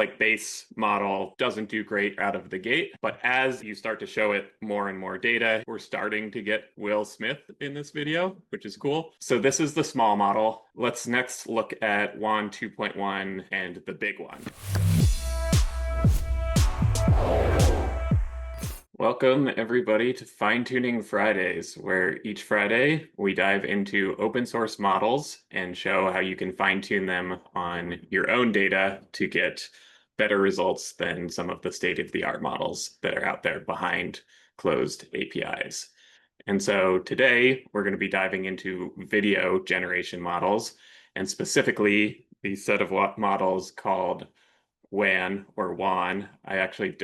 like base model doesn't do great out of the gate. But as you start to show it more and more data, we're starting to get Will Smith in this video, which is cool. So this is the small model. Let's next look at WAN 2.1 and the big one. Welcome, everybody, to Fine Tuning Fridays, where each Friday we dive into open source models and show how you can fine tune them on your own data to get better results than some of the state-of-the-art models that are out there behind closed APIs. And so today we're going to be diving into video generation models, and specifically the set of models called WAN or WAN. I actually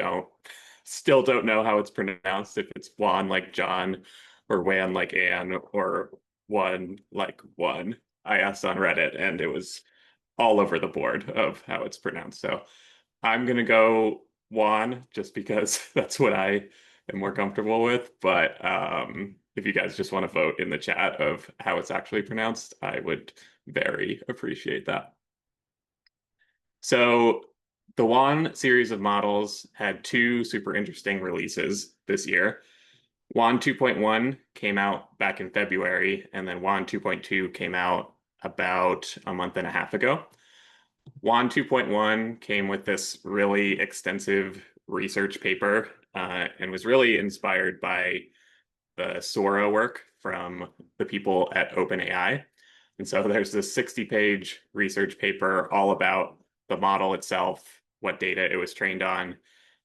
still don't know how it's pronounced, if it's WAN like John, or WAN like Anne, or one like one. I asked on Reddit and it was all over the board of how it's pronounced. So I'm going to go WAN just because that's what I am more comfortable with. But if you guys just want to vote in the chat of how it's actually pronounced, I would very appreciate that. So the WAN series of models had two super interesting releases this year. WAN 2.1 came out back in February, and then WAN 2.2 came out about a month and a half ago. WAN 2.1 came with this really extensive research paper and was really inspired by the Sora work from the people at OpenAI. And so there's this 60-page research paper all about the model itself, what data it was trained on.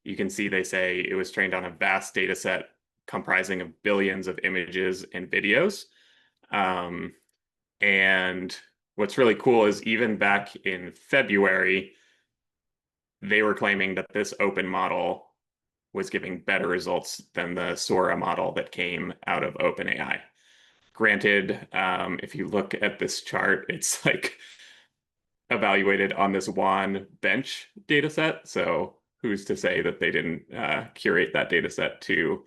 You can see they say it was trained on a vast data set comprising of billions of images and videos. And what's really cool is even back in February, they were claiming that this open model was giving better results than the Sora model that came out of OpenAI. Granted, if you look at this chart, it's like evaluated on this WAN bench data set. So who's to say that they didn't curate that data set to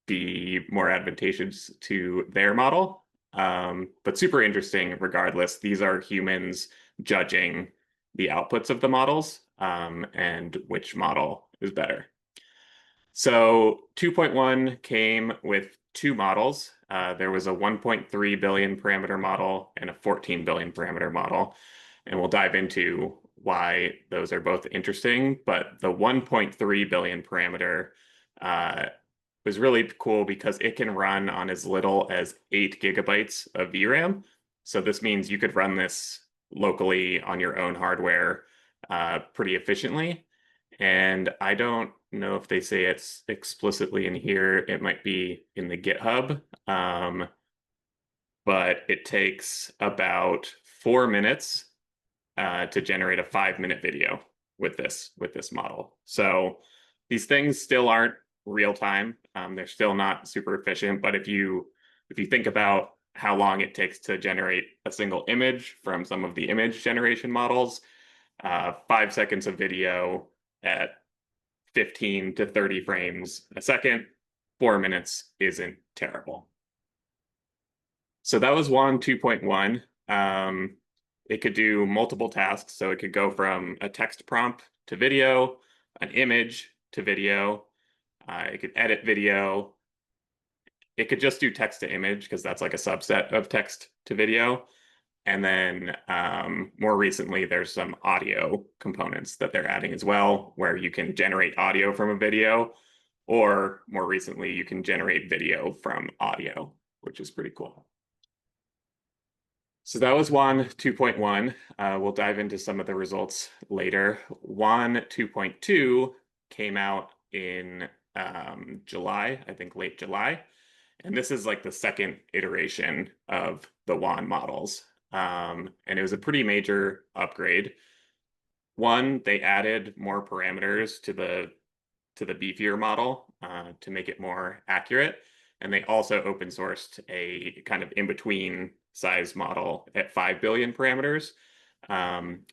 be more advantageous to their model? But super interesting regardless. These are humans judging the outputs of the models and which model is better. So 2.1 came with two models. There was a 1.3 billion parameter model and a 14 billion parameter model. And we'll dive into why those are both interesting. But the 1.3 billion parameter was really cool because it can run on as little as 8 gigabytes of VRAM. So this means you could run this locally on your own hardware pretty efficiently. And I don't know if they say it's explicitly in here. It might be in the GitHub. But it takes about 4 minutes to generate a 5-minute video with this model. So these things still aren't real time. They're still not super efficient. But if you think about how long it takes to generate a single image from some of the image generation models, 5 seconds of video at 15 to 30 frames a second, 4 minutes isn't terrible. So that was WAN 2.1. It could do multiple tasks. So it could go from a text prompt to video, an image to video. It could edit video. It could just do text to image because that's like a subset of text to video. And then more recently, there's some audio components that they're adding as well, where you can generate audio from a video, or more recently, you can generate video from audio, which is pretty cool. So that was WAN 2.1. We'll dive into some of the results later. WAN 2.2 came out in July, I think late July. And this is like the second iteration of the WAN models. And it was a pretty major upgrade. One, they added more parameters to the beefier model to make it more accurate. And they also open sourced a kind of in-between size model at 5 billion parameters. And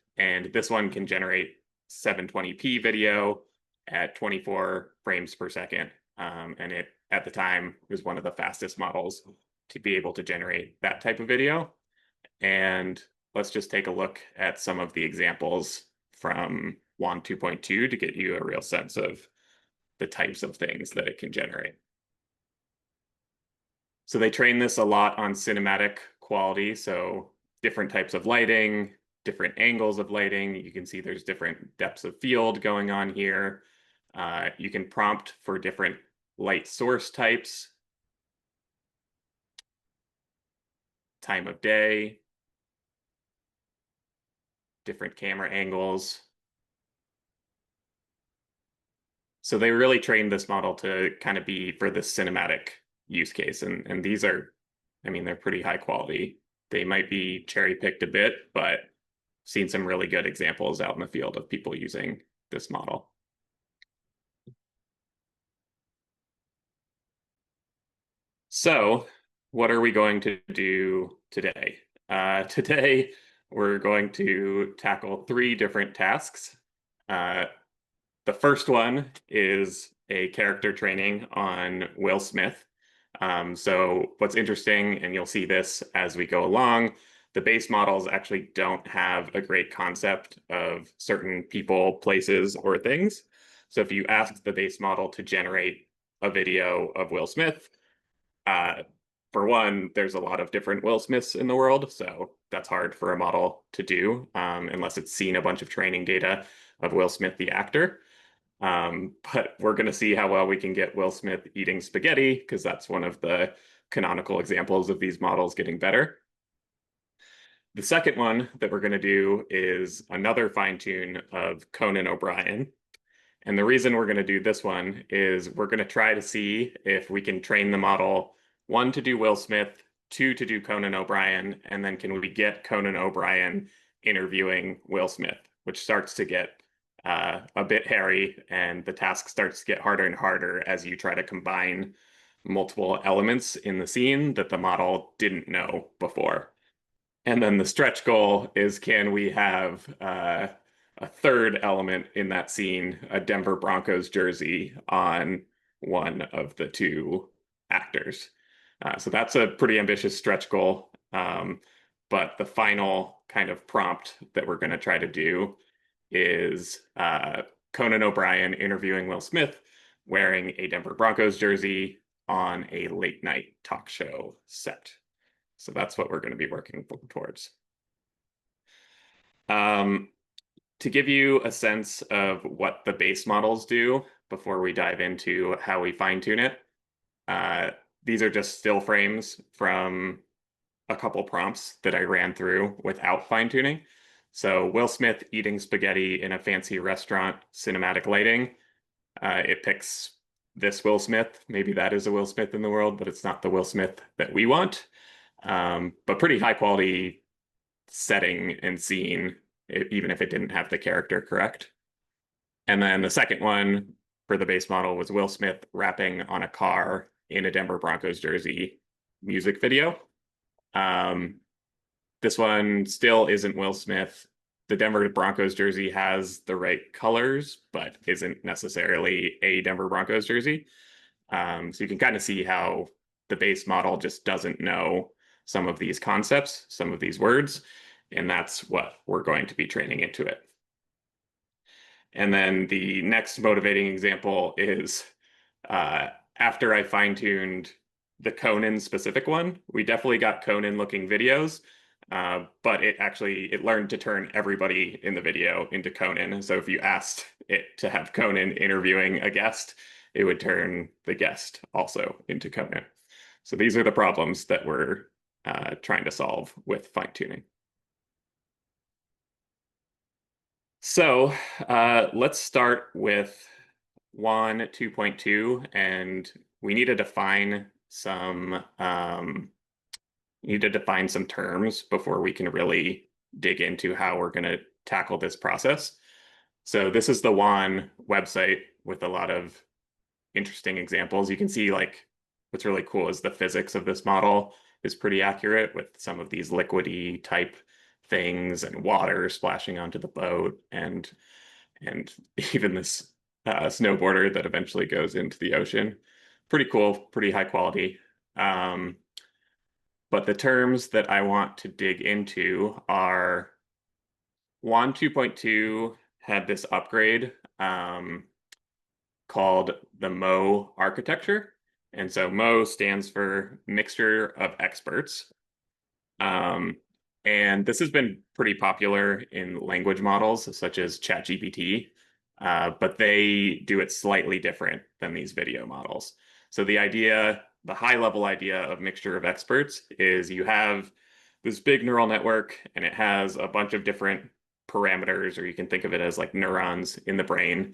this one can generate 720p video at 24 frames per second. And it, at the time, was one of the fastest models to be able to generate that type of video. And let's just take a look at some of the examples from WAN 2.2 to get you a real sense of the types of things that it can generate. So they train this a lot on cinematic quality, so different types of lighting, different angles of lighting. You can see there's different depths of field going on here. You can prompt for different light source types, time of day, different camera angles. So they really trained this model to kind of be for this cinematic use case. And these are, I mean, they're pretty high quality. They might be cherry picked a bit, but seen some really good examples out in the field of people using this model. So what are we going to do today? Today, we're going to tackle 3 different tasks. The first one is a character training on Will Smith. So what's interesting, and you'll see this as we go along, the base models actually don't have a great concept of certain people, places, or things. So if you ask the base model to generate a video of Will Smith, uh, for one, there's a lot of different Will Smiths in the world, so that's hard for a model to do unless it's seen a bunch of training data of Will Smith, the actor. But we're going to see how well we can get Will Smith eating spaghetti, because that's one of the canonical examples of these models getting better. The second one that we're going to do is another fine tune of Conan O'Brien. And the reason we're going to do this one is we're going to try to see if we can train the model, 1, to do Will Smith, 2, to do Conan O'Brien, and then can we get Conan O'Brien interviewing Will Smith, which starts to get a bit hairy, and the task starts to get harder and harder as you try to combine multiple elements in the scene that the model didn't know before. And then the stretch goal is, can we have a third element in that scene, a Denver Broncos jersey on one of the 2 actors? So that's a pretty ambitious stretch goal. But the final kind of prompt that we're going to try to do is Conan O'Brien interviewing Will Smith wearing a Denver Broncos jersey on a late night talk show set. So that's what we're going to be working towards. To give you a sense of what the base models do before we dive into how we fine tune it, these are just still frames from a couple prompts that I ran through without fine tuning. So Will Smith eating spaghetti in a fancy restaurant, cinematic lighting. It picks this Will Smith. Maybe that is a Will Smith in the world, but it's not the Will Smith that we want. But pretty high quality setting and scene, even if it didn't have the character correct. And then the second one for the base model was Will Smith rapping on a car in a Denver Broncos jersey music video. This one still isn't Will Smith. The Denver Broncos jersey has the right colors, but isn't necessarily a Denver Broncos jersey. So you can kind of see how the base model just doesn't know some of these concepts, some of these words, and that's what we're going to be training into it. And then the next motivating example is after I fine-tuned the Conan specific one, we definitely got Conan looking videos, but it learned to turn everybody in the video into Conan. So if you asked it to have Conan interviewing a guest, it would turn the guest also into Conan. So these are the problems that we're trying to solve with fine-tuning. So let's start with WAN 2.2, and we need to define some terms before we can really dig into how we're going to tackle this process. So this is the WAN website with a lot of interesting examples. You can see, like, what's really cool is the physics of this model is pretty accurate with some of these liquidy type things and water splashing onto the boat, and even this snowboarder that eventually goes into the ocean. Pretty cool, pretty high quality. But the terms that I want to dig into are WAN 2.2 had this upgrade called the MO architecture. And so MO stands for Mixture of Experts. Um, and this has been pretty popular in language models such as ChatGPT, but they do it slightly different than these video models. So the idea, the high level idea of mixture of experts is you have this big neural network and it has a bunch of different parameters, or you can think of it as like neurons in the brain.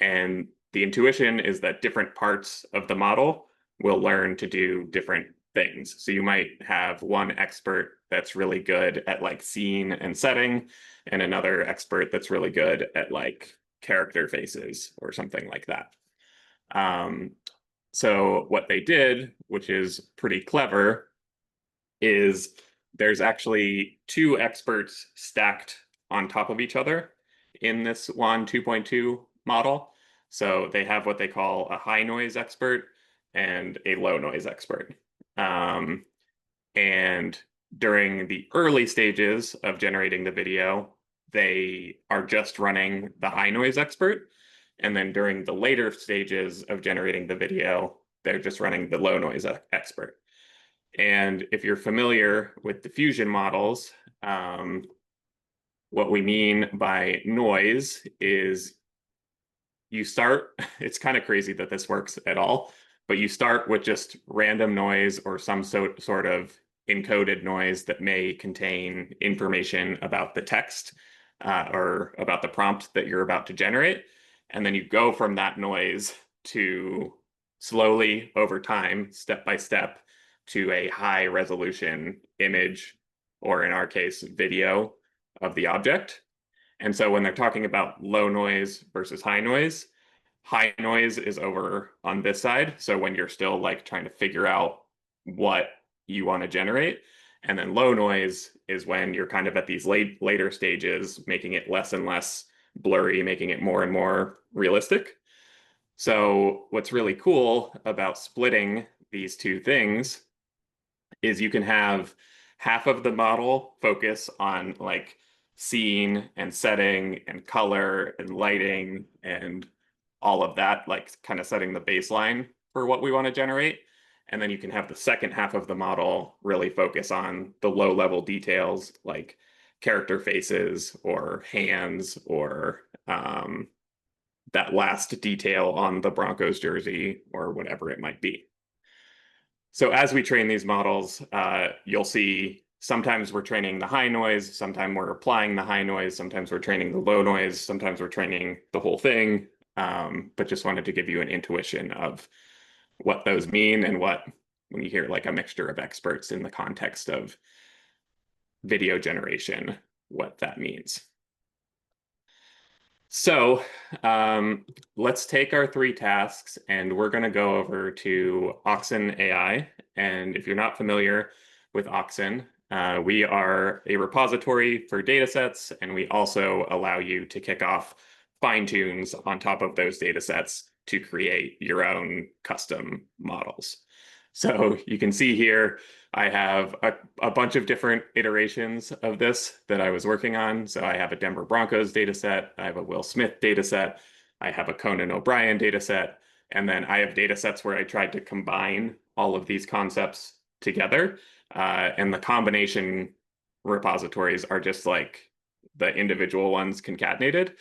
And the intuition is that different parts of the model will learn to do different things. So you might have one expert that's really good at like scene and setting, and another expert that's really good at like character faces or something like that. Um, so what they did, which is pretty clever, is there's actually two experts stacked on top of each other in this WAN 2.2 model. So they have what they call a high noise expert and a low noise expert. Um, and during the early stages of generating the video, they are just running the high noise expert. And then during the later stages of generating the video, they're just running the low noise expert. And if you're familiar with diffusion models, what we mean by noise is you start, it's kind of crazy that this works at all, but you start with just random noise or some sort of encoded noise that may contain information about the text or about the prompt that you're about to generate. And then you go from that noise to slowly over time, step by step, to a high resolution image, or in our case, video of the object. And so when they're talking about low noise versus high noise is over on this side. So when you're still like trying to figure out what you want to generate. And then low noise is when you're kind of at these later stages, making it less and less blurry, making it more and more realistic. So what's really cool about splitting these two things is you can have half of the model focus on like scene and setting and color and lighting and all of that, like kind of setting the baseline for what we want to generate. And then you can have the second half of the model really focus on the low level details like character faces or hands or that last detail on the Broncos jersey or whatever it might be. So as we train these models, you'll see sometimes we're training the high noise, sometimes we're applying the high noise, sometimes we're training the low noise, sometimes we're training the whole thing. But just wanted to give you an intuition of what those mean and what, when you hear like a mixture of experts in the context of video generation, what that means. So let's take our three tasks and we're going to go over to Oxen.ai. And if you're not familiar with Oxen, we are a repository for data sets, and we also allow you to kick off fine tunes on top of those data sets to create your own custom models. So you can see here, I have a bunch of different iterations of this that I was working on. So I have a Denver Broncos data set, I have a Will Smith data set, I have a Conan O'Brien data set, and then I have data sets where I tried to combine all of these concepts together. And the combination repositories are just like the individual ones concatenated,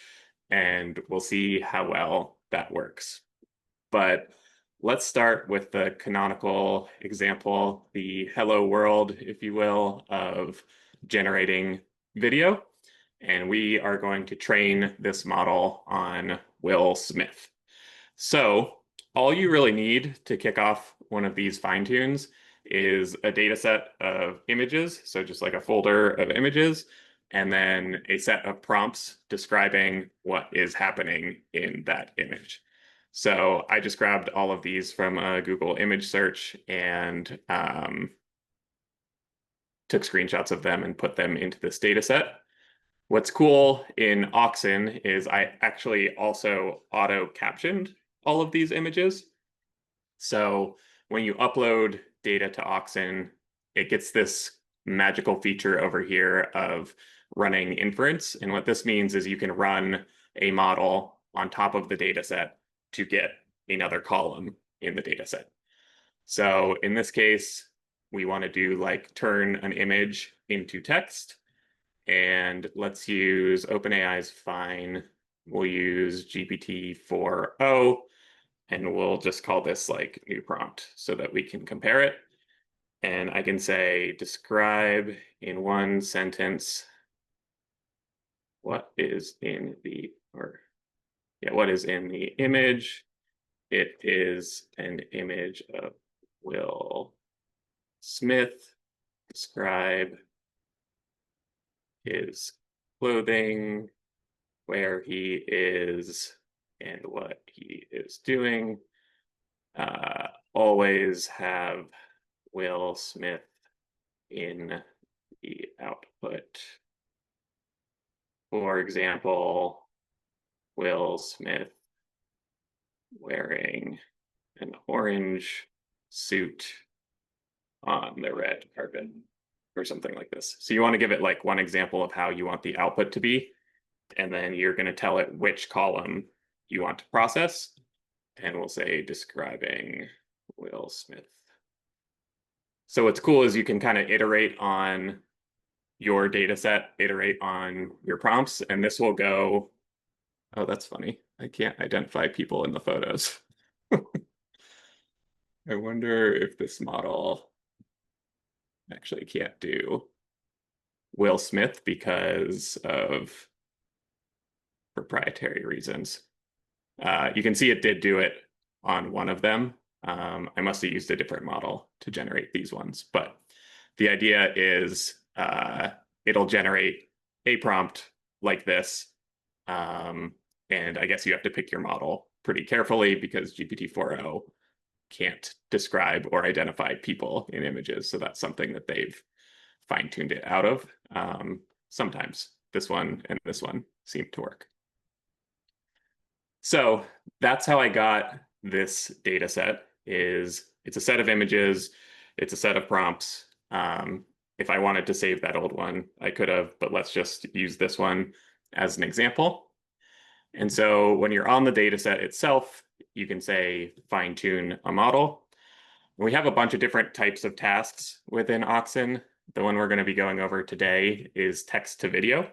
and we'll see how well that works. But let's start with the canonical example, the hello world, if you will, of generating video. And we are going to train this model on Will Smith. So all you really need to kick off one of these fine tunes is a data set of images, so just like a folder of images, and then a set of prompts describing what is happening in that image. So I just grabbed all of these from a Google image search and took screenshots of them and put them into this data set. What's cool in Oxen is I actually also auto-captioned all of these images. So when you upload data to Oxen, it gets this magical feature over here of running inference. And what this means is you can run a model on top of the data set to get another column in the data set. So in this case, we want to do like turn an image into text. And let's use OpenAI's fine. We'll use GPT-4o, and we'll just call this like new prompt so that we can compare it. And I can say, describe in one sentence what is in the, what is in the image. It is an image of Will Smith. Describe his clothing, where he is, and what he is doing. Always have Will Smith in the output. For example, Will Smith wearing an orange suit on the red carpet, or something like this. So you want to give it like one example of how you want the output to be, and then you're going to tell it which column you want to process. And we'll say describing Will Smith. So what's cool is you can kind of iterate on your data set, iterate on your prompts, and this will go, oh, that's funny. I can't identify people in the photos. I wonder if this model actually can't do Will Smith because of proprietary reasons. You can see it did do it on one of them. I must have used a different model to generate these ones, but the idea is it'll generate a prompt like this. And I guess you have to pick your model pretty carefully because GPT-4o can't describe or identify people in images. So that's something that they've fine-tuned it out of. Sometimes this one and this one seem to work. So that's how I got this data set. It's a set of images, it's a set of prompts. If I wanted to save that old one, I could have, but let's just use this one as an example. And so when you're on the data set itself, you can say fine tune a model. We have a bunch of different types of tasks within Oxen. The one we're going to be going over today is text to video.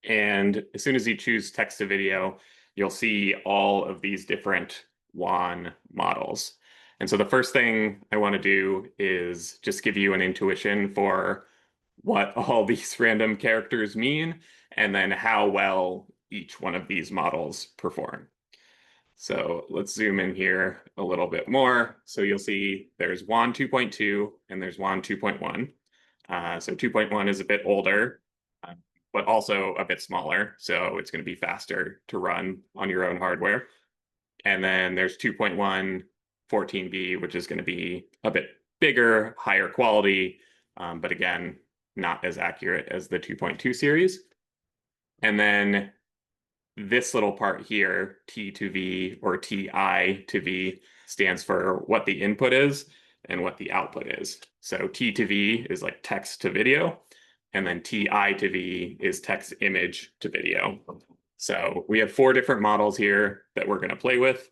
And as soon as you choose text to video, you'll see all of these different WAN models. And so the first thing I want to do is just give you an intuition for what all these random characters mean, and then how well each one of these models perform. So let's zoom in here a little bit more. So you'll see there's WAN 2.2 and there's WAN 2.1. So 2.1 is a bit older, but also a bit smaller. So it's going to be faster to run on your own hardware. And then there's 2.1 14B, which is going to be a bit bigger, higher quality, but again, not as accurate as the 2.2 series. And then this little part here, T to V or TI to V, stands for what the input is and what the output is. So T to V is like text to video, and then TI to V is text image to video. So we have 4 different models here that we're going to play with.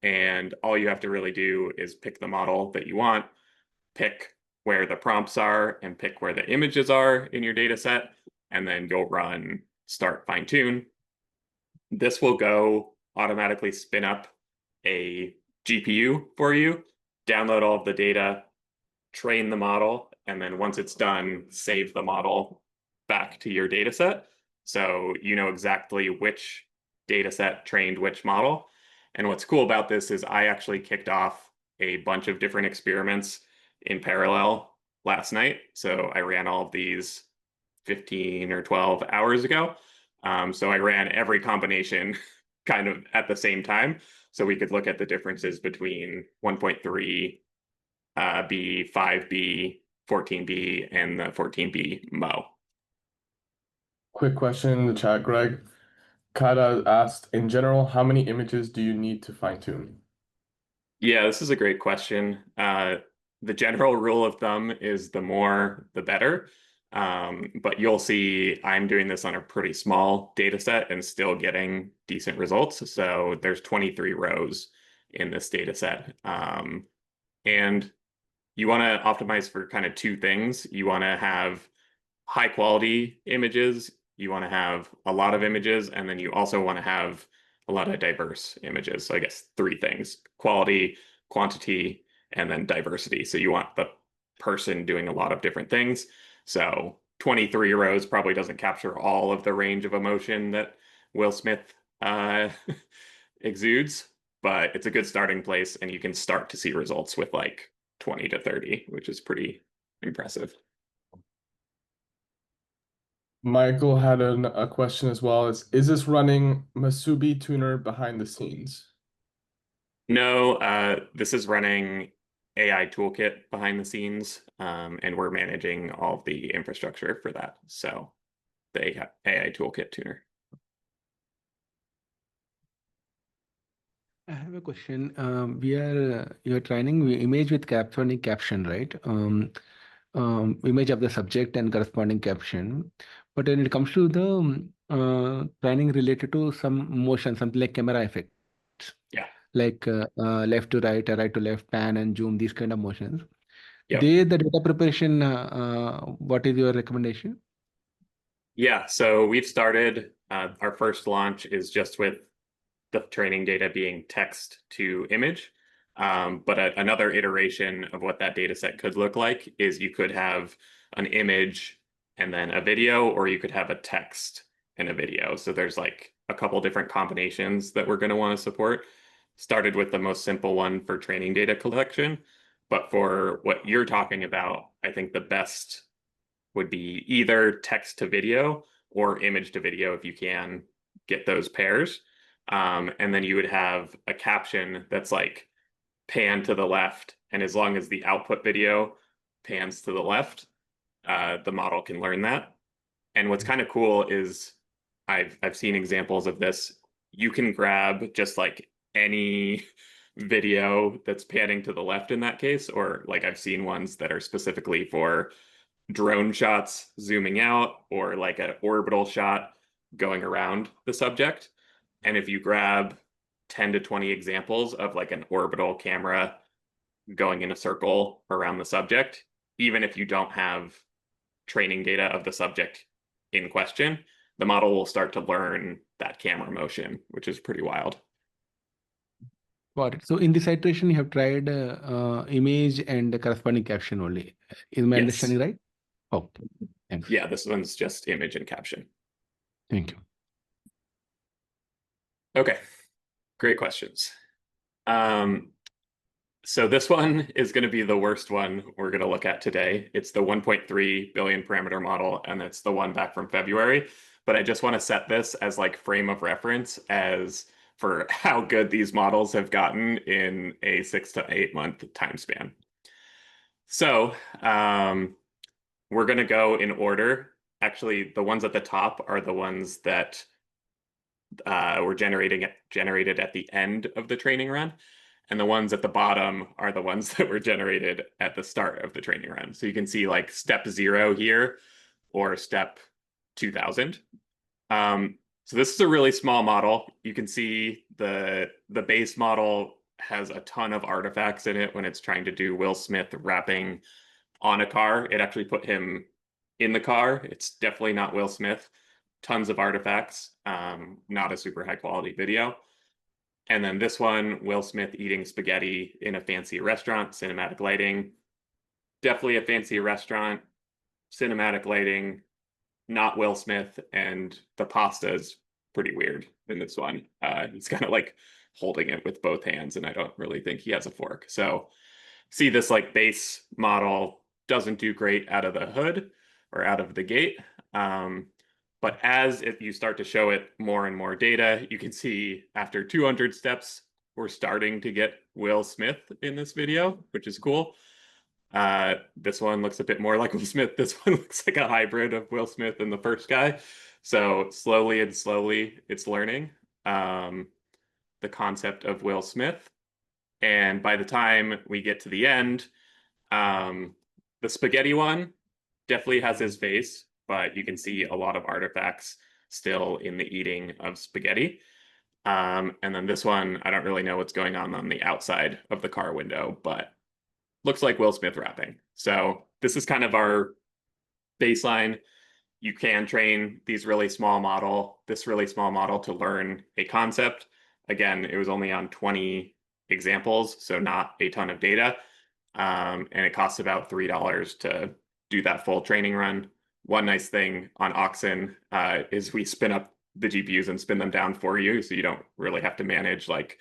And all you have to really do is pick the model that you want, pick where the prompts are, and pick where the images are in your data set, and then go run start fine tune. This will go automatically spin up a GPU for you, download all of the data, train the model, and then once it's done, save the model back to your data set. So you know exactly which data set trained which model. And what's cool about this is I actually kicked off a bunch of different experiments in parallel last night. So I ran all of these 15 or 12 hours ago. So I ran every combination kind of at the same time. So we could look at the differences between 1.3 B, 5B, 14B, and the 14B Mo. Quick question in the chat, Greg. Kata asked, in general, how many images do you need to fine tune? Yeah, this is a great question. The general rule of thumb is the more, the better. But you'll see I'm doing this on a pretty small data set and still getting decent results. So there's 23 rows in this data set. And you want to optimize for kind of two things. You want to have high quality images, you want to have a lot of images, and then you also want to have a lot of diverse images. So I guess three things: quality, quantity, and then diversity. So you want the person doing a lot of different things. So 23 rows probably doesn't capture all of the range of emotion that Will Smith uh, exudes, but it's a good starting place, and you can start to see results with like 20 to 30, which is pretty impressive. Michael had a question as well. Is this running musubi-tuner behind the scenes? No, this is running AI toolkit behind the scenes, and we're managing all of the infrastructure for that. So the AI toolkit tuner. I have a question. You're training image with corresponding caption, right? Image of the subject and corresponding caption. But when it comes to the training related to some motion, something like camera effects, Yeah. like left to right, or right to left, pan and zoom, these kind of motions. Yep. The data preparation, what is your recommendation? Yeah. So we've started, our first launch is just with the training data being text to image. But another iteration of what that data set could look like is you could have an image and then a video, or you could have a text and a video. So there's like a couple different combinations that we're going to want to support. Started with the most simple one for training data collection. But for what you're talking about, I think the best would be either text to video or image to video if you can get those pairs. And then you would have a caption that's like pan to the left. And as long as the output video pans to the left, the model can learn that. And what's kind of cool is I've seen examples of this. You can grab just like any video that's panning to the left in that case, or like I've seen ones that are specifically for drone shots zooming out or like an orbital shot going around the subject. And if you grab 10 to 20 examples of like an orbital camera going in a circle around the subject, even if you don't have training data of the subject in question, the model will start to learn that camera motion, which is pretty wild. Got it. So in this iteration, you have tried image and the corresponding caption only. Is my Yes. understanding right? Okay. Thanks. Yeah, this one's just image and caption. Thank you. Okay, great questions. So this one is going to be the worst one we're going to look at today. It's the 1.3 billion parameter model, and it's the one back from February. But I just want to set this as like frame of reference as for how good these models have gotten in a 6 to 8 month time span. So we're going to go in order. Actually, the ones at the top are the ones that were generated at the end of the training run. And the ones at the bottom are the ones that were generated at the start of the training run. So you can see like step 0 here or step 2000. So this is a really small model. You can see the base model has a ton of artifacts in it when it's trying to do Will Smith rapping on a car. It actually put him in the car. It's definitely not Will Smith. Tons of artifacts, not a super high quality video. And then this one, Will Smith eating spaghetti in a fancy restaurant, cinematic lighting. Definitely a fancy restaurant, cinematic lighting, not Will Smith, and the pasta is pretty weird in this one. He's kind of like holding it with both hands, and I don't really think he has a fork. So see this like base model doesn't do great out of the hood or out of the gate. But as if you start to show it more and more data, you can see after 200 steps, we're starting to get Will Smith in this video, which is cool. This one looks a bit more like Will Smith. This one looks like a hybrid of Will Smith and the first guy. So slowly and slowly, it's learning the concept of Will Smith. And by the time we get to the end, the spaghetti one definitely has his face, but you can see a lot of artifacts still in the eating of spaghetti. And then this one, I don't really know what's going on the outside of the car window, but looks like Will Smith rapping. So this is kind of our baseline. You can train this really small model to learn a concept. Again, it was only on 20 examples, so not a ton of data. And it costs about $3 to do that full training run. One nice thing on Oxen is we spin up the GPUs and spin them down for you, so you don't really have to manage like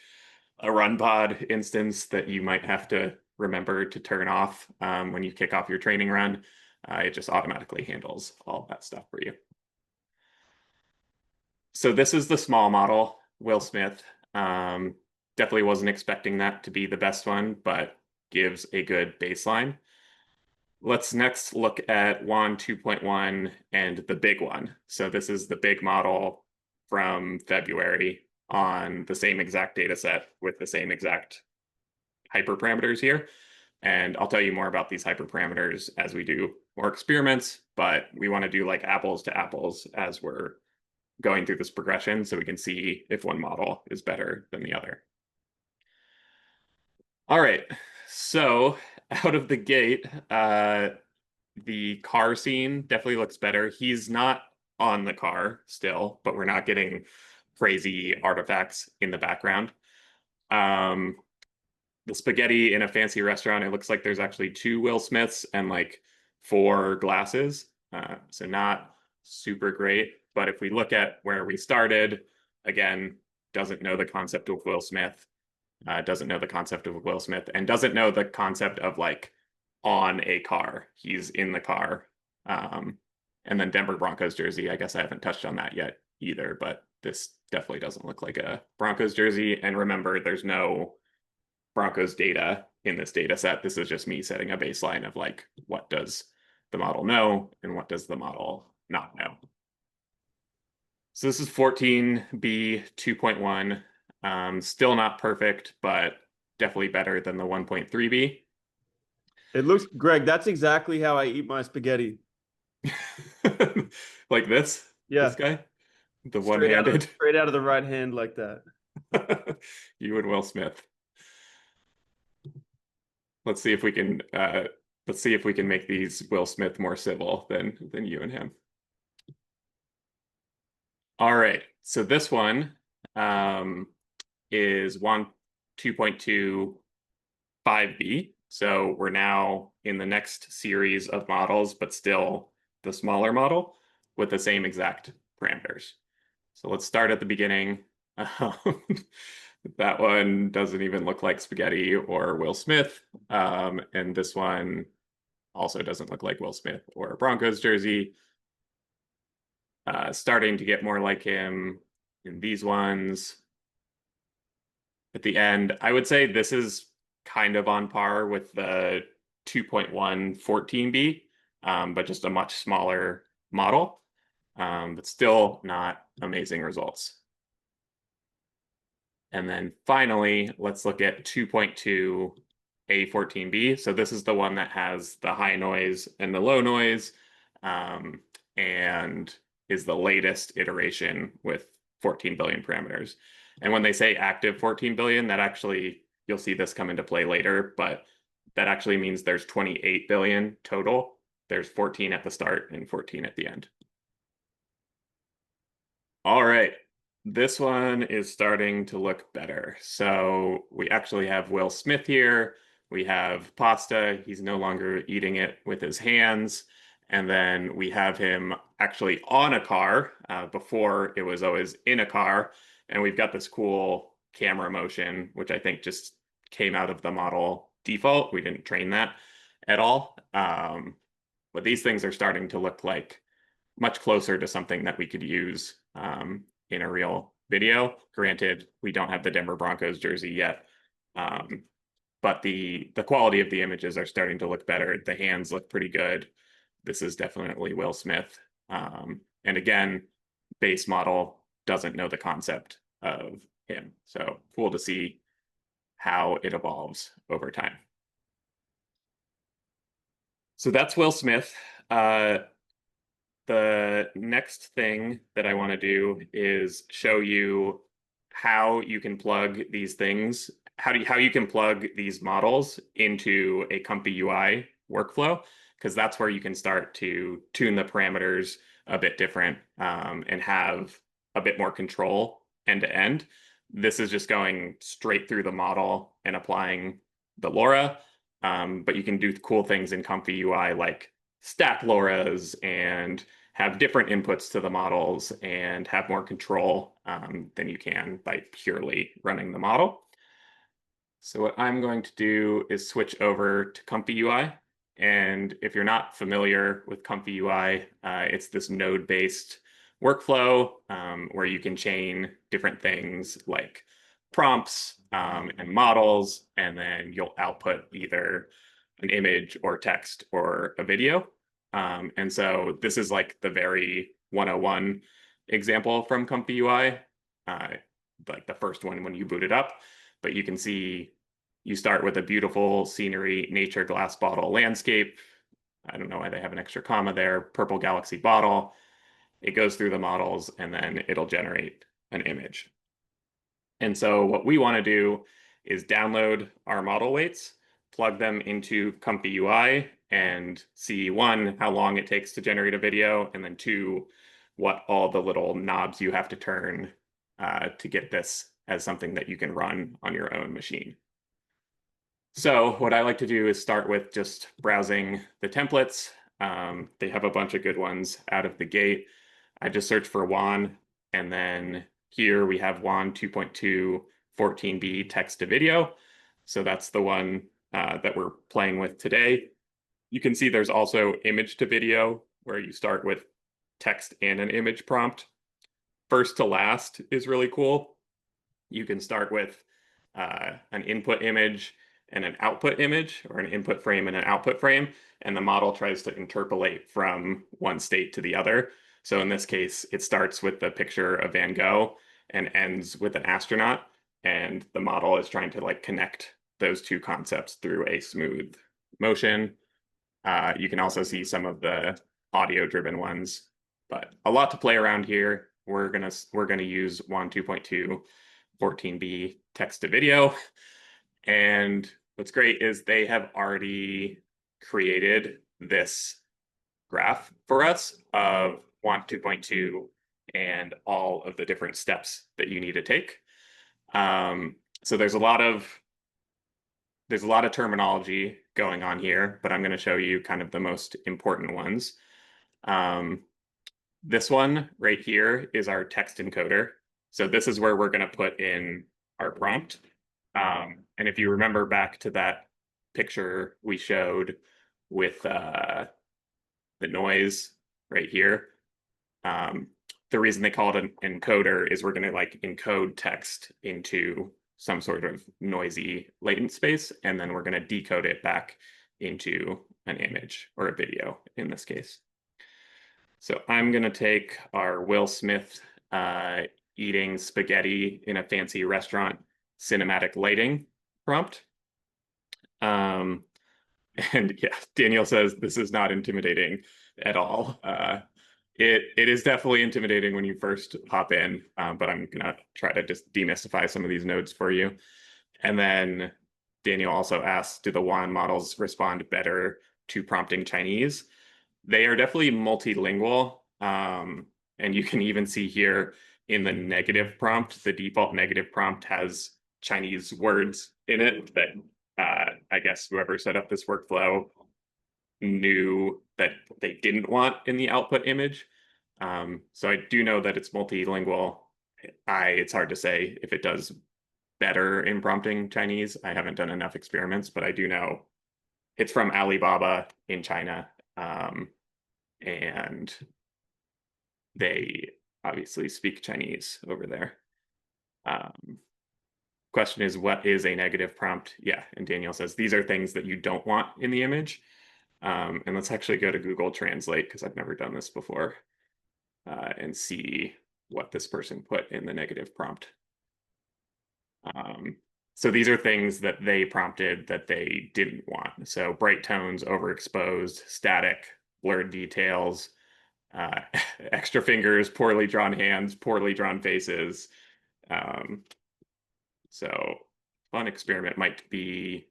a run pod instance that you might have to remember to turn off when you kick off your training run. It just automatically handles all that stuff for you. So this is the small model, Will Smith. Definitely wasn't expecting that to be the best one, but gives a good baseline. Let's next look at WAN 2.1 and the big one. So this is the big model from February on the same exact data set with the same exact hyperparameters here. And I'll tell you more about these hyperparameters as we do more experiments, but we want to do like apples to apples as we're going through this progression so we can see if one model is better than the other. All right, so out of the gate, the car scene definitely looks better. He's not on the car still, but we're not getting crazy artifacts in the background. The spaghetti in a fancy restaurant, it looks like there's actually 2 Will Smiths and like 4 glasses. So not super great. But if we look at where we started, again, doesn't know the concept of Will Smith, and doesn't know the concept of like on a car. He's in the car. And then Denver Broncos jersey, I guess I haven't touched on that yet either, but this definitely doesn't look like a Broncos jersey. And remember, there's no Broncos data in this data set. This is just me setting a baseline of like, what does the model know and what does the model not know? So this is 14B 2.1. Still not perfect, but definitely better than the 1.3B. It looks, Greg, that's exactly how I eat my spaghetti. Like this? Yeah. This guy? The Straight one-handed? straight out of the right hand like that. You and Will Smith. Let's see if we can make these Will Smith more civil than you and him. All right, so this one is WAN 2.2 5B. So we're now in the next series of models, but still the smaller model with the same exact parameters. So let's start at the beginning. That one doesn't even look like spaghetti or Will Smith. And this one also doesn't look like Will Smith or a Broncos jersey. Starting to get more like him in these ones. At the end, I would say this is kind of on par with the 2.1 14B, but just a much smaller model, but still not amazing results. And then finally, let's look at 2.2 A14B. So this is the one that has the high noise and the low noise, and is the latest iteration with 14 billion parameters. And when they say active 14 billion, that actually, you'll see this come into play later, but that actually means there's 28 billion total. There's 14 at the start and 14 at the end. All right, this one is starting to look better. So we actually have Will Smith here. We have pasta. He's no longer eating it with his hands. And then we have him actually on a car. Before it was always in a car. And we've got this cool camera motion, which I think just came out of the model default. We didn't train that at all. But these things are starting to look like much closer to something that we could use in a real video. Granted, we don't have the Denver Broncos jersey yet, but the quality of the images are starting to look better. The hands look pretty good. This is definitely Will Smith. And again, base model doesn't know the concept of him. So cool to see how it evolves over time. So that's Will Smith. The next thing that I want to do is show you how you can plug these things, how you can plug these models into a Comfyui workflow, because that's where you can start to tune the parameters a bit different and have a bit more control end to end. This is just going straight through the model and applying the LoRA, but you can do cool things in Comfyui like stack LoRAs and have different inputs to the models and have more control than you can by purely running the model. So what I'm going to do is switch over to Comfyui. And if you're not familiar with Comfyui, it's this node-based workflow where you can chain different things like prompts and models, and then you'll output either an image or text or a video. And so this is like the very 101 example from Comfyui, like the first one when you boot it up. But you can see you start with a beautiful scenery, nature, glass bottle, landscape. I don't know why they have an extra comma there, purple galaxy bottle. It goes through the models and then it'll generate an image. And so what we want to do is download our model weights, plug them into Comfyui, and see, one, how long it takes to generate a video, and then two, what all the little knobs you have to turn to get this as something that you can run on your own machine. So what I like to do is start with just browsing the templates. They have a bunch of good ones out of the gate. I just search for WAN, and then here we have WAN 2.2 14B text to video. So that's the one that we're playing with today. You can see there's also image to video, where you start with text and an image prompt. First to last is really cool. You can start with an input image and an output image, or an input frame and an output frame, and the model tries to interpolate from one state to the other. So in this case, it starts with the picture of Van Gogh and ends with an astronaut, and the model is trying to like connect those two concepts through a smooth motion. You can also see some of the audio-driven ones, but a lot to play around here. We're gonna use WAN 2.2 14B text to video. And what's great is they have already created this graph for us of WAN 2.2 and all of the different steps that you need to take. So there's a lot of terminology going on here, but I'm going to show you kind of the most important ones. This one right here is our text encoder. So this is where we're going to put in our prompt. And if you remember back to that picture we showed with the noise right here, the reason they call it an encoder is we're going to like encode text into some sort of noisy latent space, and then we're going to decode it back into an image or a video in this case. So I'm going to take our Will Smith eating spaghetti in a fancy restaurant cinematic lighting prompt. And yeah, Daniel says this is not intimidating at all. It is definitely intimidating when you first hop in, but I'm gonna try to just demystify some of these nodes for you. And then Daniel also asks, do the WAN models respond better to prompting Chinese? They are definitely multilingual, and you can even see here in the negative prompt, the default negative prompt has Chinese words in it that I guess whoever set up this workflow knew that they didn't want in the output image. So I do know that it's multilingual. It's hard to say if it does better in prompting Chinese. I haven't done enough experiments, but I do know it's from Alibaba in China. And they obviously speak Chinese over there. Question is, what is a negative prompt? Yeah, and Daniel says these are things that you don't want in the image. And let's actually go to Google Translate, because I've never done this before, and see what this person put in the negative prompt. So these are things that they prompted that they didn't want. So bright tones, overexposed, static, blurred details, extra fingers, poorly drawn hands, poorly drawn faces. So fun experiment might be,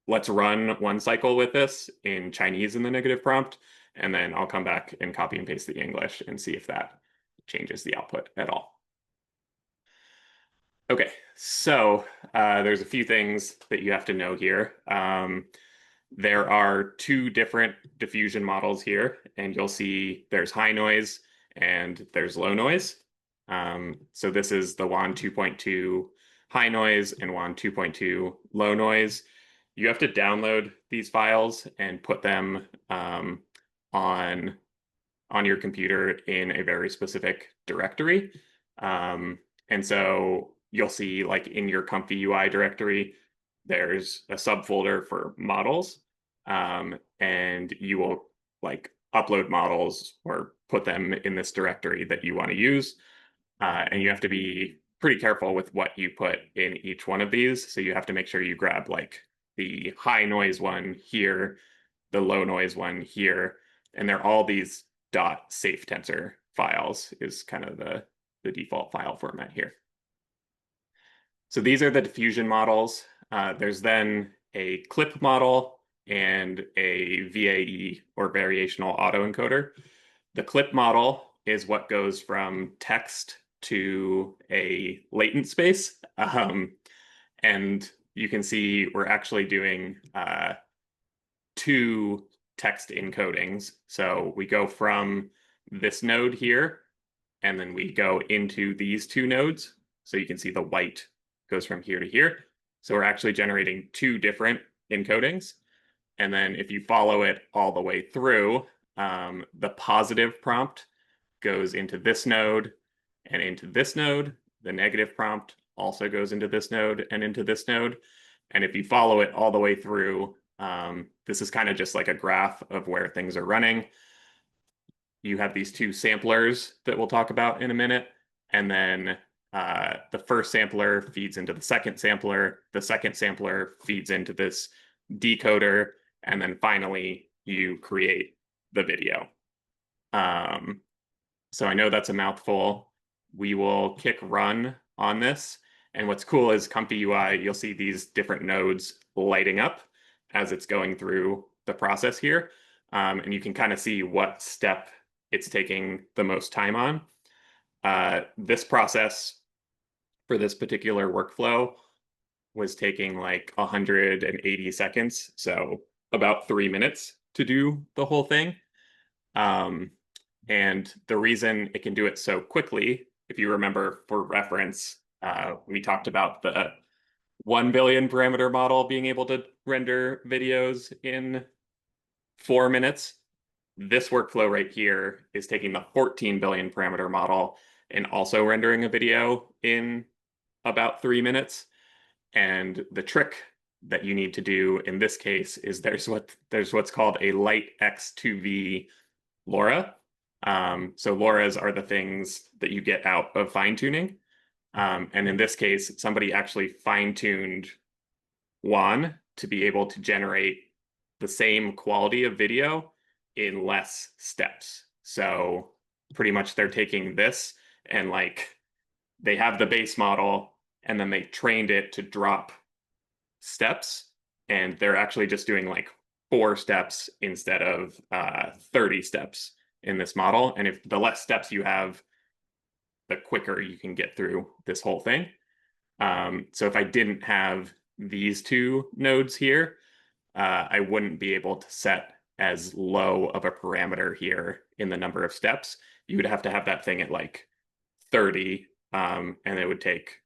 let's run one cycle with this in Chinese in the negative prompt, and then I'll come back and copy and paste the English and see if that changes the output at all. Okay, so there's a few things that you have to know here. There are two different diffusion models here, and you'll see there's high noise and there's low noise. So this is the WAN 2.2 high noise and WAN 2.2 low noise. You have to download these files and put them on your computer in a very specific directory. And so you'll see, like, in your Comfyui directory, there's a subfolder for models, and you will like upload models or put them in this directory that you want to use. And you have to be pretty careful with what you put in each one of these. So you have to make sure you grab like the high noise one here, the low noise one here, and they're all these .safe tensor files is kind of the default file format here. So these are the diffusion models. There's then a clip model and a VAE, or variational autoencoder. The clip model is what goes from text to a latent space. And you can see we're actually doing two text encodings. So we go from this node here, and then we go into these two nodes. So you can see the white goes from here to here. So we're actually generating two different encodings. And then if you follow it all the way through, the positive prompt goes into this node and into this node. The negative prompt also goes into this node and into this node. And if you follow it all the way through, this is kind of just like a graph of where things are running. You have these two samplers that we'll talk about in a minute. And then the first sampler feeds into the second sampler feeds into this decoder, and then finally you create the video. So I know that's a mouthful. We will kick run on this. And what's cool is Comfyui, you'll see these different nodes lighting up as it's going through the process here. And you can kind of see what step it's taking the most time on. This process for this particular workflow was taking like 180 seconds, so about 3 minutes to do the whole thing. And the reason it can do it so quickly, if you remember for reference, we talked about the 1 billion parameter model being able to render videos in 4 minutes. This workflow right here is taking the 14 billion parameter model and also rendering a video in about 3 minutes. And the trick that you need to do in this case is there's what's called a light X2V LoRa. So LoRAs are the things that you get out of fine tuning. And in this case, somebody actually fine-tuned WAN to be able to generate the same quality of video in less steps. So pretty much they're taking this and like they have the base model and then they trained it to drop steps, and they're actually just doing like 4 steps instead of 30 steps in this model. And if the less steps you have, the quicker you can get through this whole thing. So if I didn't have these two nodes here, I wouldn't be able to set as low of a parameter here in the number of steps. You would have to have that thing at like 30, and it would take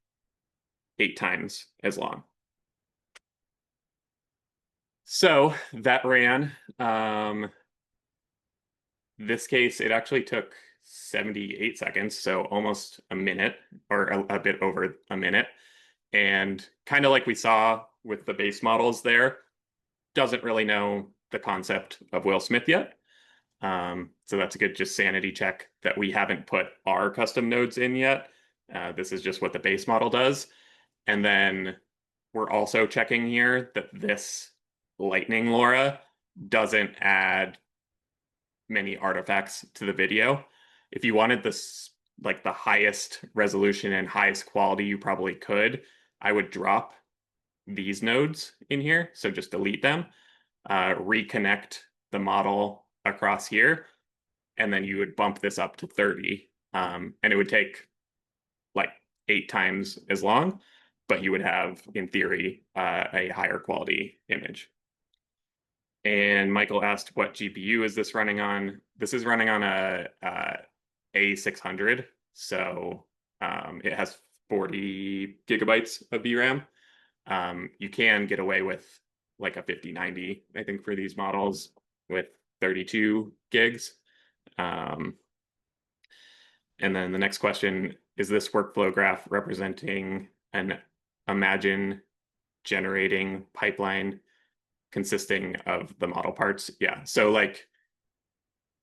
8 times as long. So that ran. This case, it actually took 78 seconds, so almost a minute, or a bit over a minute. And kind of like we saw with the base models there, doesn't really know the concept of Will Smith yet. So that's a good just sanity check that we haven't put our custom nodes in yet. This is just what the base model does. And then we're also checking here that this Lightning LoRa doesn't add many artifacts to the video. If you wanted this like the highest resolution and highest quality you probably could, I would drop these nodes in here. So just delete them, reconnect the model across here, and then you would bump this up to 30. And it would take like 8 times as long, but you would have, in theory, a higher quality image. And Michael asked, what GPU is this running on? This is running on a A600, so it has 40 gigabytes of VRAM. You can get away with like a 5090, I think, for these models with 32 gigs. And then the next question, is this workflow graph representing an Imagine generating pipeline consisting of the model parts? Yeah, so like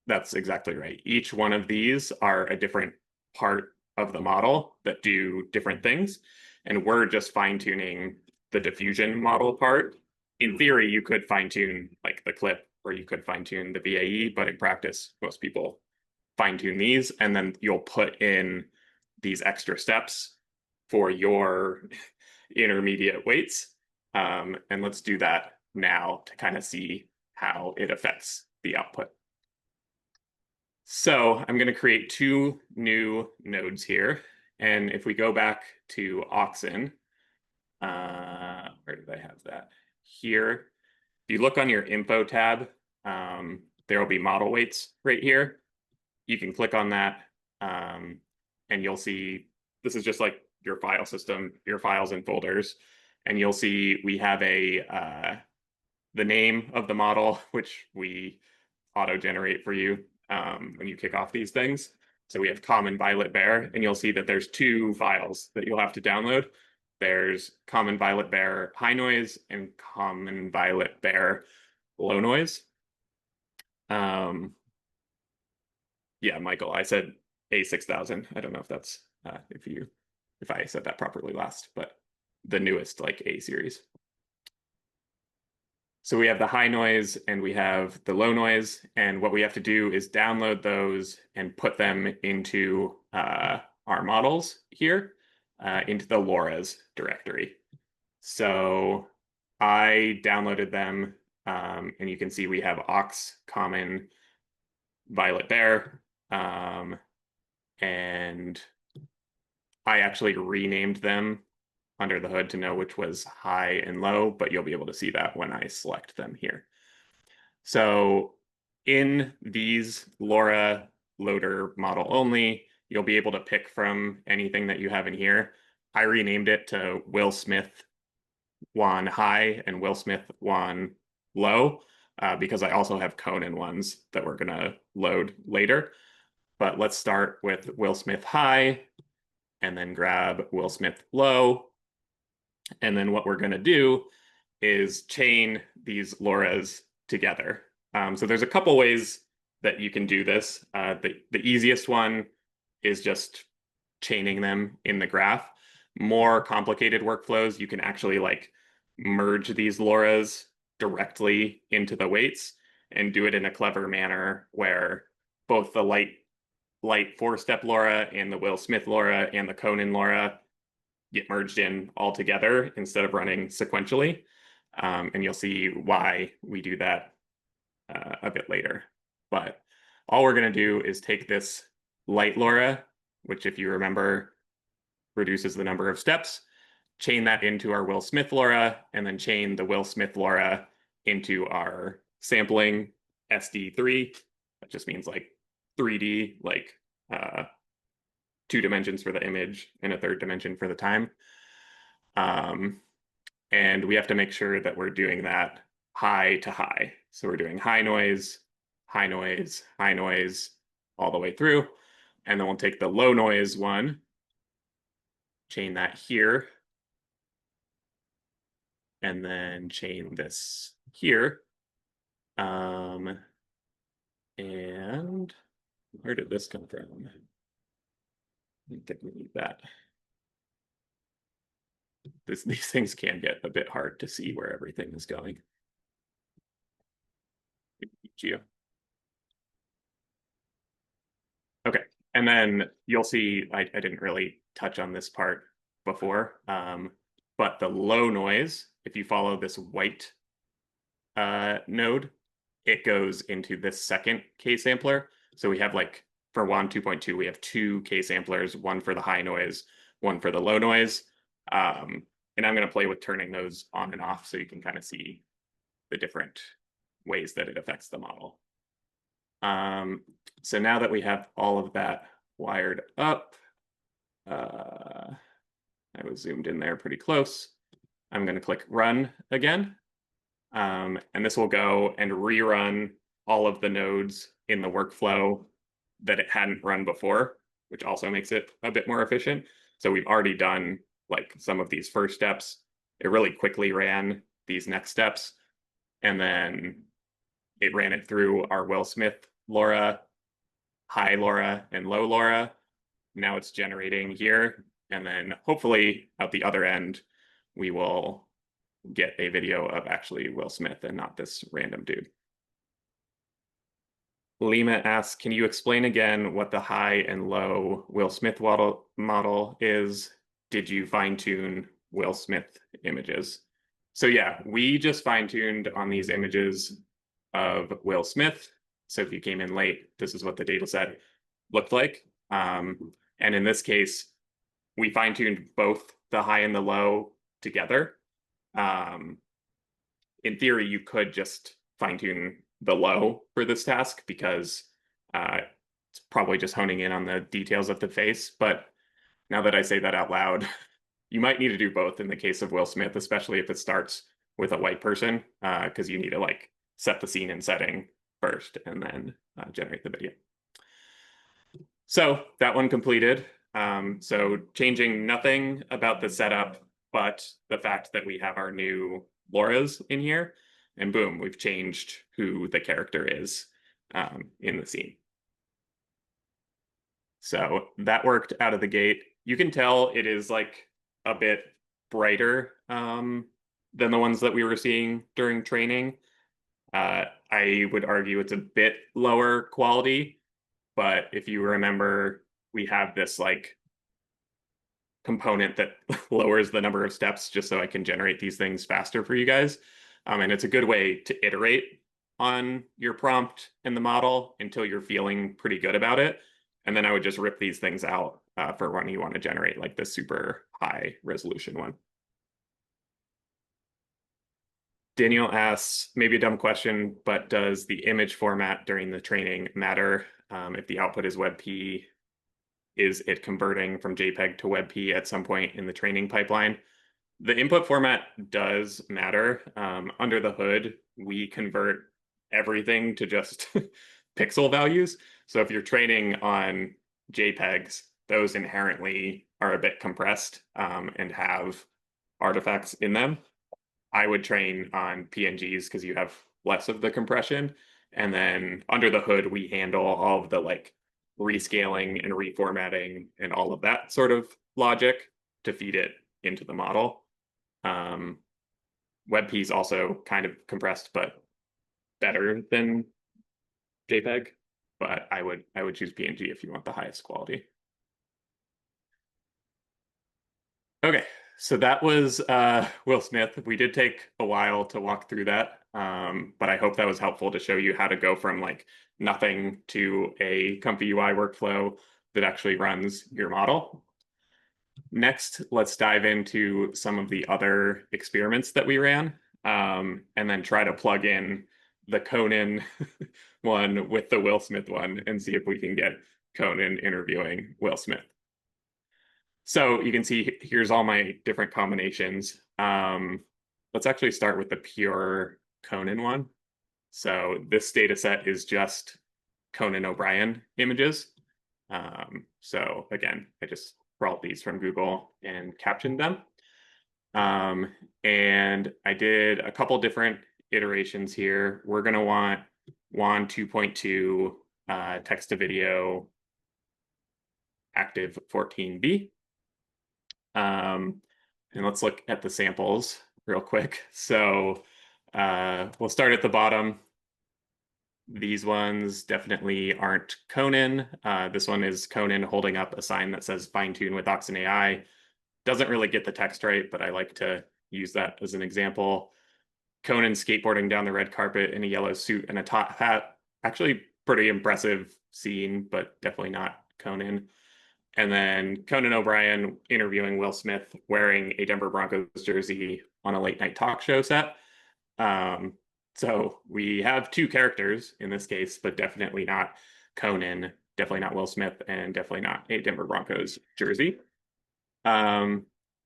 that's exactly right. Each one of these are a different part of the model that do different things, and we're just fine-tuning the diffusion model part. In theory, you could fine-tune like the clip, or you could fine-tune the VAE, but in practice, most people fine-tune these, and then you'll put in these extra steps for your intermediate weights. And let's do that now to kind of see how it affects the output. So I'm going to create 2 new nodes here. And if we go back to Oxen, where did I have that? Here. If you look on your info tab, there will be model weights right here. You can click on that, and you'll see this is just like your file system, your files and folders. And you'll see we have the name of the model, which we auto-generate for you when you kick off these things. So we have common violet bear, and you'll see that there's 2 files that you'll have to download. There's common violet bear high noise and common violet bear low noise. Yeah, Michael, I said A6000. I don't know if that's if I said that properly last, but the newest like A series. So we have the high noise and we have the low noise, and what we have to do is download those and put them into our models here, into the LoRAs directory. So I downloaded them, and you can see we have Ox, common, violet bear, and I actually renamed them under the hood to know which was high and low, but you'll be able to see that when I select them here. So in these LoRa loader model only, you'll be able to pick from anything that you have in here. I renamed it to Will Smith Wan high and Will Smith Wan low, because I also have Conan ones that we're gonna load later. But let's start with Will Smith high and then grab Will Smith low. And then what we're going to do is chain these LoRAs together. So there's a couple ways that you can do this. The easiest one is just chaining them in the graph. More complicated workflows, you can actually like merge these LoRAs directly into the weights and do it in a clever manner where both the light 4-step LoRa and the Will Smith LoRa and the Conan LoRa get merged in all together instead of running sequentially. And you'll see why we do that a bit later. But all we're going to do is take this light LoRa, which if you remember reduces the number of steps, chain that into our Will Smith LoRa, and then chain the Will Smith LoRa into our sampling SD3. That just means like 3D, like 2 dimensions for the image and a 3rd dimension for the time. And we have to make sure that we're doing that high to high. So we're doing high noise, high noise, high noise all the way through. And then we'll take the low noise one, chain that here, and then chain this here. And where did this come from? I think we need that. These things can get a bit hard to see where everything is going. And then you'll see, I didn't really touch on this part before, but the low noise, if you follow this white node, it goes into this second K sampler. So we have like for WAN 2.2, we have two K samplers, one for the high noise, one for the low noise. And I'm going to play with turning those on and off so you can kind of see the different ways that it affects the model. So now that we have all of that wired up, I was zoomed in there pretty close. I'm going to click run again. And this will go and rerun all of the nodes in the workflow that it hadn't run before, which also makes it a bit more efficient. So we've already done like some of these first steps. It really quickly ran these next steps. And then it ran it through our Will Smith LoRa, high LoRa, and low LoRa. Now it's generating here. And then hopefully at the other end, we will get a video of actually Will Smith and not this random dude. Lima asks, can you explain again what the high and low Will Smith model is? Did you fine tune Will Smith images? So yeah, we just fine tuned on these images of Will Smith. So if you came in late, this is what the data set looked like. And in this case, we fine tuned both the high and the low together. In theory, you could just fine tune the low for this task because it's probably just honing in on the details of the face. But now that I say that out loud, you might need to do both in the case of Will Smith, especially if it starts with a white person, because you need to like set the scene and setting first and then generate the video. So that one completed. So changing nothing about the setup, but the fact that we have our new LoRAs in here, and boom, we've changed who the character is in the scene. So that worked out of the gate. You can tell it is like a bit brighter than the ones that we were seeing during training. I would argue it's a bit lower quality, but if you remember, we have this like component that lowers the number of steps just so I can generate these things faster for you guys. And it's a good way to iterate on your prompt in the model until you're feeling pretty good about it. And then I would just rip these things out for when you want to generate like the super high resolution one. Daniel asks, maybe a dumb question, but does the image format during the training matter? If the output is WebP, is it converting from JPEG to WebP at some point in the training pipeline? The input format does matter. Under the hood, we convert everything to just pixel values. So if you're training on JPEGs, those inherently are a bit compressed and have artifacts in them. I would train on PNGs because you have less of the compression. And then under the hood, we handle all of the like rescaling and reformatting and all of that sort of logic to feed it into the model. WebP is also kind of compressed, but better than JPEG. But I would choose PNG if you want the highest quality. Okay, so that was Will Smith. We did take a while to walk through that, but I hope that was helpful to show you how to go from like nothing to a Comfyui workflow that actually runs your model. Next, let's dive into some of the other experiments that we ran, and then try to plug in the Conan one with the Will Smith one and see if we can get Conan interviewing Will Smith. So you can see here's all my different combinations. Let's actually start with the pure Conan one. So this data set is just Conan O'Brien images. So again, I just brought these from Google and captioned them. And I did a couple different iterations here. We're going to want WAN 2.2 text to video active 14B. And let's look at the samples real quick. So we'll start at the bottom. These ones definitely aren't Conan. This one is Conan holding up a sign that says fine tune with Oxen.ai. Doesn't really get the text right, but I like to use that as an example. Conan skateboarding down the red carpet in a yellow suit and a top hat. Actually, pretty impressive scene, but definitely not Conan. And then Conan O'Brien interviewing Will Smith wearing a Denver Broncos jersey on a late night talk show set. So we have two characters in this case, but definitely not Conan, definitely not Will Smith, and definitely not a Denver Broncos jersey.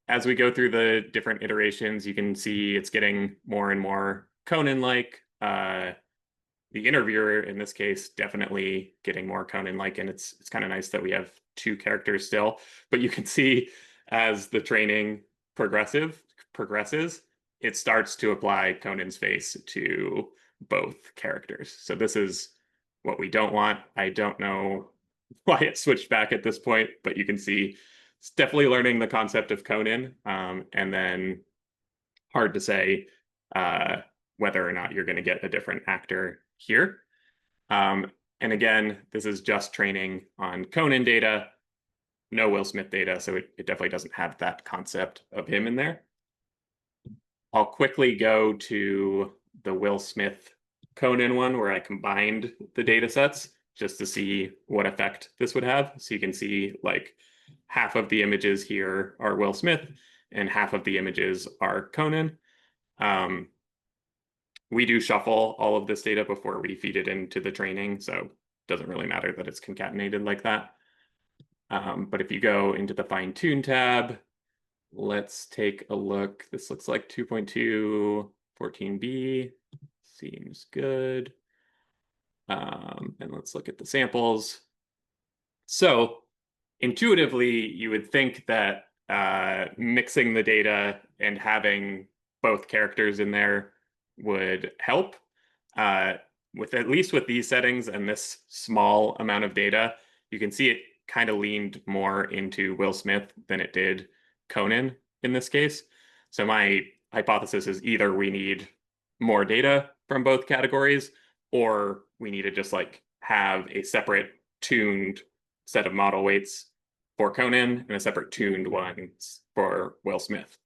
As we go through the different iterations, you can see it's getting more and more Conan-like. The interviewer in this case definitely getting more Conan-like, and it's kind of nice that we have two characters still. But you can see as the training progresses, it starts to apply Conan's face to both characters. So this is what we don't want. I don't know why it switched back at this point, but you can see it's definitely learning the concept of Conan, and then hard to say whether or not you're going to get a different actor here. And again, this is just training on Conan data, no Will Smith data, so it definitely doesn't have that concept of him in there. I'll quickly go to the Will Smith Conan one where I combined the data sets just to see what effect this would have. So you can see like half of the images here are Will Smith and half of the images are Conan. We do shuffle all of this data before we feed it into the training, so it doesn't really matter that it's concatenated like that. But if you go into the fine tune tab, let's take a look. This looks like 2.2 14B. Seems good. And let's look at the samples. So intuitively, you would think that mixing the data and having both characters in there would help. With at least with these settings and this small amount of data, you can see it kind of leaned more into Will Smith than it did Conan in this case. So my hypothesis is either we need more data from both categories, or we need to just like have a separate tuned set of model weights for Conan and a separate tuned one for Will Smith.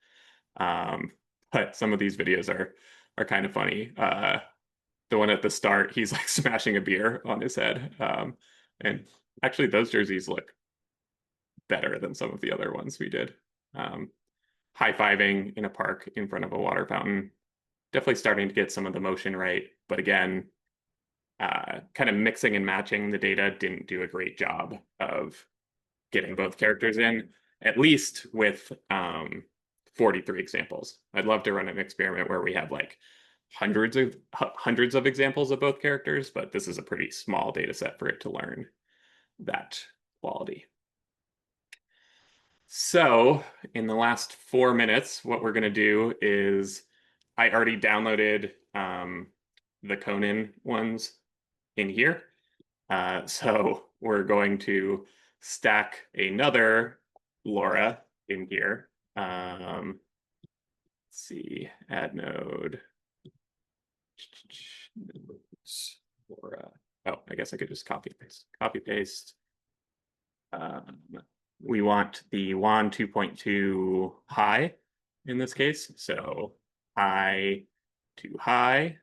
But some of these videos are kind of funny. The one at the start, he's like smashing a beer on his head. And actually those jerseys look better than some of the other ones we did. High-fiving in a park in front of a water fountain. Definitely starting to get some of the motion right. But again, kind of mixing and matching the data didn't do a great job of getting both characters in, at least with 43 examples. I'd love to run an experiment where we have like hundreds of examples of both characters, but this is a pretty small data set for it to learn that quality. So in the last 4 minutes, what we're going to do is I already downloaded the Conan ones in here. So we're going to stack another LoRA in here. Let's see, add node. LoRA. Oh, I guess I could just copy paste. We want the WAN 2.2 high in this case. So high to high.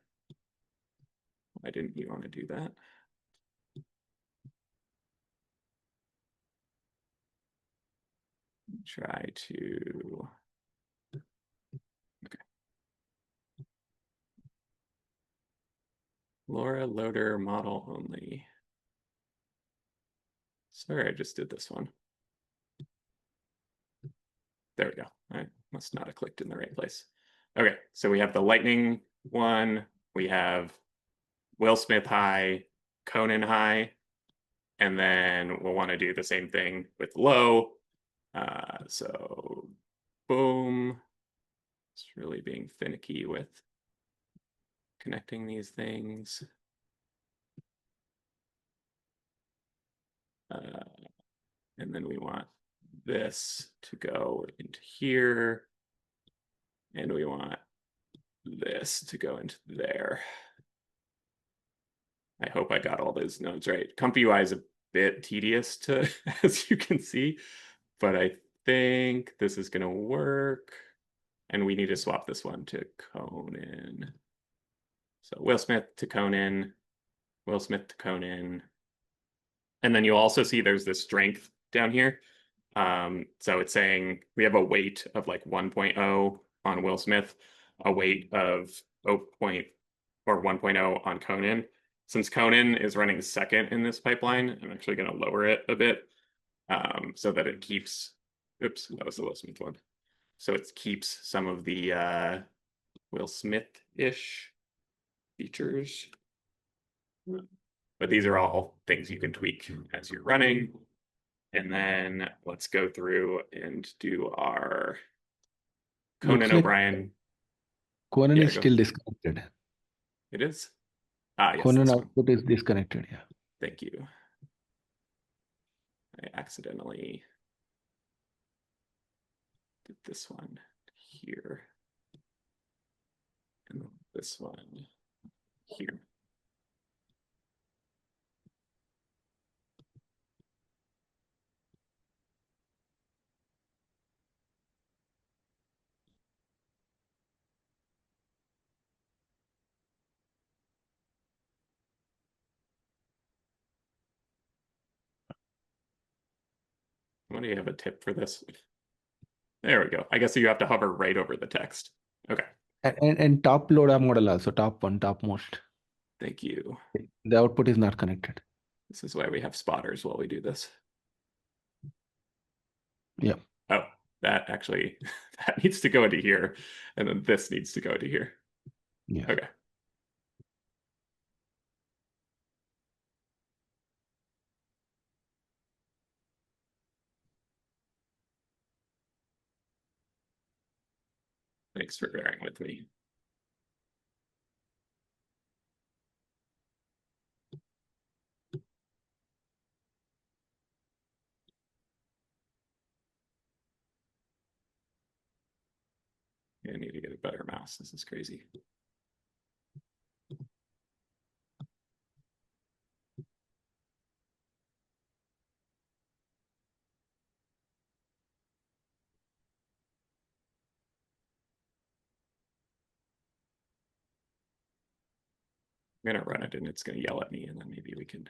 Why didn't you want to do that? Try to, okay. LoRa loader model only. Sorry, I just did this one. There we go. I must not have clicked in the right place. Okay, so we have the lightning one. We have Will Smith high, Conan high, and then we'll want to do the same thing with low. So boom. It's really being finicky with connecting these things. And then we want this to go into here. And we want this to go into there. I hope I got all those nodes right. Comfyui is a bit tedious to, as you can see, but I think this is going to work. And we need to swap this one to Conan. So Will Smith to Conan, Will Smith to Conan. And then you'll also see there's this strength down here. So it's saying we have a weight of like 1.0 on Will Smith, a weight of 1.0 on Conan. Since Conan is running second in this pipeline, I'm actually going to lower it a bit so that it keeps, oops, that was the Will Smith one. So it keeps some of the Will Smith-ish features. But these are all things you can tweak as you're running. And then let's go through and do our Conan Looks like O'Brien. Conan Yeah, is go. still disconnected. It is? Ah, yes, Conan this one. output is disconnected, yeah. Thank you. I accidentally did this one here. And this one here. What do you have a tip for this? There we go. I guess you have to hover right over the text. Okay. And top LoRa model also, top one, topmost. Thank you. The output is not connected. This is why we have spotters while we do this. Yeah. Oh, that actually, that needs to go into here. And then this needs to go into here. Yeah. Okay. Thanks for bearing with me. I need to get a better mouse. This is crazy. I'm gonna run it and it's gonna yell at me, and then maybe we can.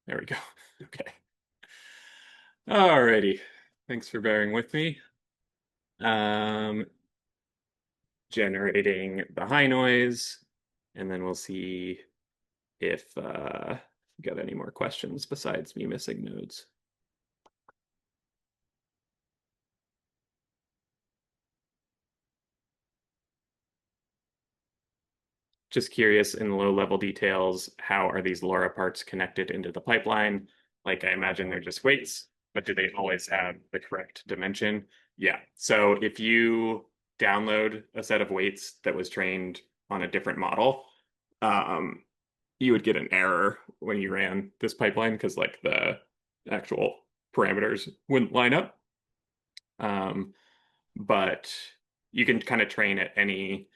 There we go. Okay. Alrighty. Thanks for bearing with me. Generating the high noise, and then we'll see if we got any more questions besides me missing nodes. Just curious in low level details, how are these LoRa parts connected into the pipeline? Like I imagine they're just weights, but do they always have the correct dimension? Yeah, so if you download a set of weights that was trained on a different model, you would get an error when you ran this pipeline because like the actual parameters wouldn't line up. But you can kind of train at any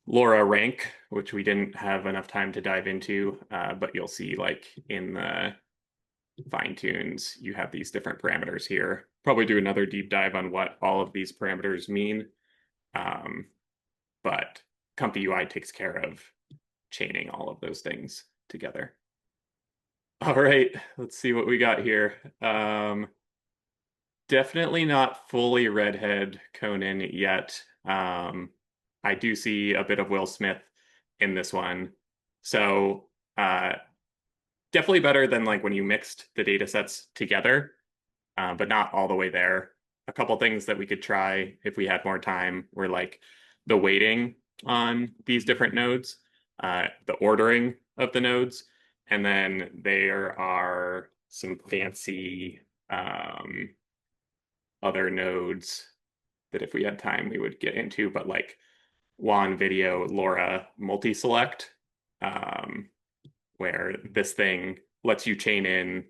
LoRa rank, which we didn't have enough time to dive into, but you'll see like in the fine tunes, you have these different parameters here. Probably do another deep dive on what all of these parameters mean. But Comfyui takes care of chaining all of those things together. All right, let's see what we got here. Definitely not fully redhead Conan yet. I do see a bit of Will Smith in this one. So definitely better than like when you mixed the data sets together, but not all the way there. A couple things that we could try if we had more time were like the weighting on these different nodes, the ordering of the nodes, and then there are some fancy other nodes that if we had time we would get into, but like WAN video LoRa multi-select, where this thing lets you chain in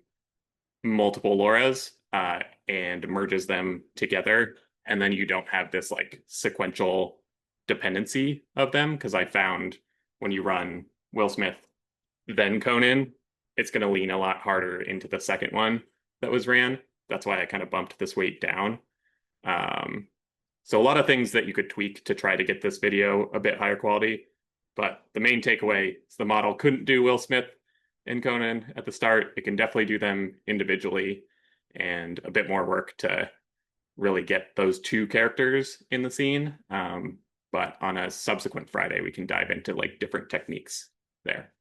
multiple LoRas and merges them together, and then you don't have this like sequential dependency of them, because I found when you run Will Smith, then Conan, it's going to lean a lot harder into the second one that was ran. That's why I kind of bumped this weight down. So a lot of things that you could tweak to try to get this video a bit higher quality. But the main takeaway is the model couldn't do Will Smith and Conan at the start. It can definitely do them individually, and a bit more work to really get those two characters in the scene. But on a subsequent Friday, we can dive into like different techniques there.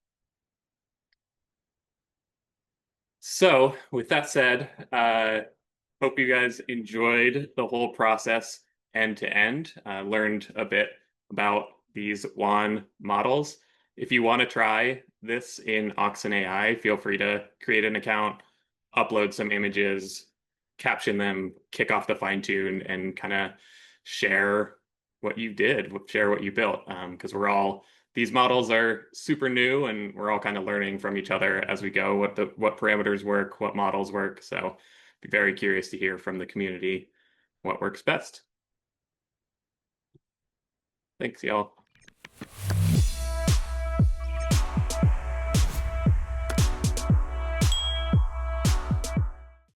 So with that said, hope you guys enjoyed the whole process end to end, learned a bit about these WAN models. If you want to try this in Oxen.ai, feel free to create an account, upload some images, caption them, kick off the fine tune, and kind of share what you did, share what you built. Because these models are super new, and we're all kind of learning from each other as we go, what parameters work, what models work. So be very curious to hear from the community what works best. Thanks, y'all.